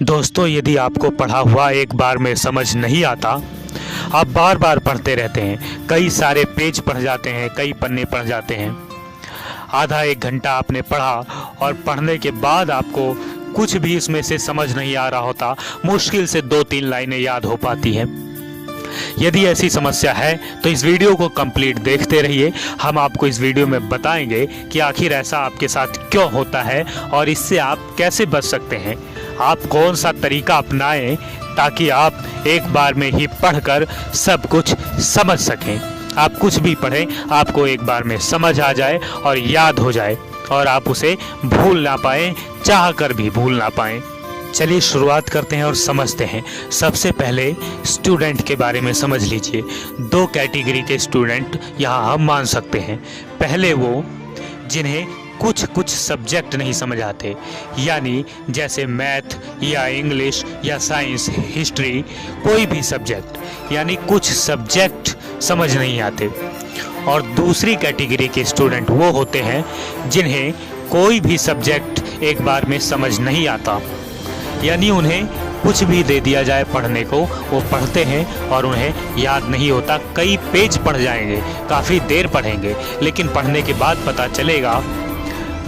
दोस्तों, यदि आपको पढ़ा हुआ एक बार में समझ नहीं आता, आप बार बार पढ़ते रहते हैं, कई सारे पेज पढ़ जाते हैं, कई पन्ने पढ़ जाते हैं, आधा एक घंटा आपने पढ़ा और पढ़ने के बाद आपको कुछ भी इसमें से समझ नहीं आ रहा होता, मुश्किल से 2-3 लाइनें याद हो पाती हैं। यदि ऐसी समस्या है तो इस वीडियो को कंप्लीट देखते रहिए। हम आपको इस वीडियो में बताएंगे कि आखिर ऐसा आपके साथ क्यों होता है और इससे आप कैसे बच सकते हैं। आप कौन सा तरीका अपनाएं ताकि आप एक बार में ही पढ़कर सब कुछ समझ सकें। आप कुछ भी पढ़ें, आपको एक बार में समझ आ जाए और याद हो जाए और आप उसे भूल ना पाएं, चाह कर भी भूल ना पाएं। चलिए शुरुआत करते हैं और समझते हैं। सबसे पहले स्टूडेंट के बारे में समझ लीजिए। 2 कैटेगरी के स्टूडेंट यहाँ हम मान सकते हैं। पहले वो जिन्हें कुछ सब्जेक्ट नहीं समझ आते, यानी जैसे मैथ या इंग्लिश या साइंस, हिस्ट्री, कोई भी सब्जेक्ट, यानी कुछ सब्जेक्ट समझ नहीं आते। और दूसरी कैटेगरी के स्टूडेंट वो होते हैं जिन्हें कोई भी सब्जेक्ट एक बार में समझ नहीं आता, यानी उन्हें कुछ भी दे दिया जाए पढ़ने को, वो पढ़ते हैं और उन्हें याद नहीं होता। कई पेज पढ़ जाएंगे, काफ़ी देर पढ़ेंगे, लेकिन पढ़ने के बाद पता चलेगा,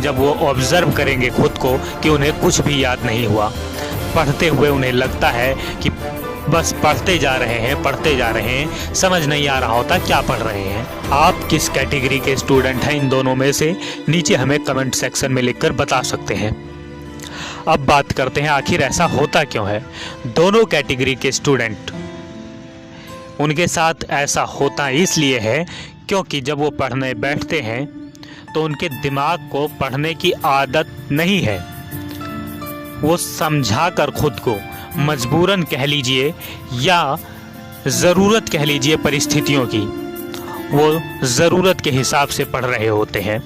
जब वो ऑब्ज़र्व करेंगे खुद को, कि उन्हें कुछ भी याद नहीं हुआ। पढ़ते हुए उन्हें लगता है कि बस पढ़ते जा रहे हैं, समझ नहीं आ रहा होता क्या पढ़ रहे हैं। आप किस कैटेगरी के स्टूडेंट हैं इन दोनों में से, नीचे हमें कमेंट सेक्शन में लिखकर बता सकते हैं। अब बात करते हैं आखिर ऐसा होता क्यों है। दोनों कैटेगरी के स्टूडेंट, उनके साथ ऐसा होता इसलिए है क्योंकि जब वो पढ़ने बैठते हैं तो उनके दिमाग को पढ़ने की आदत नहीं है। वो समझा कर खुद को, मजबूरन कह लीजिए या ज़रूरत कह लीजिए परिस्थितियों की, वो ज़रूरत के हिसाब से पढ़ रहे होते हैं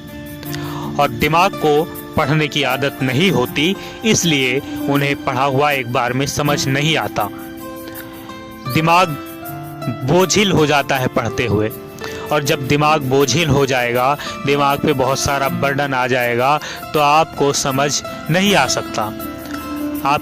और दिमाग को पढ़ने की आदत नहीं होती, इसलिए उन्हें पढ़ा हुआ एक बार में समझ नहीं आता। दिमाग बोझिल हो जाता है पढ़ते हुए, और जब दिमाग बोझिल हो जाएगा, दिमाग पे बहुत सारा बर्डन आ जाएगा, तो आपको समझ नहीं आ सकता।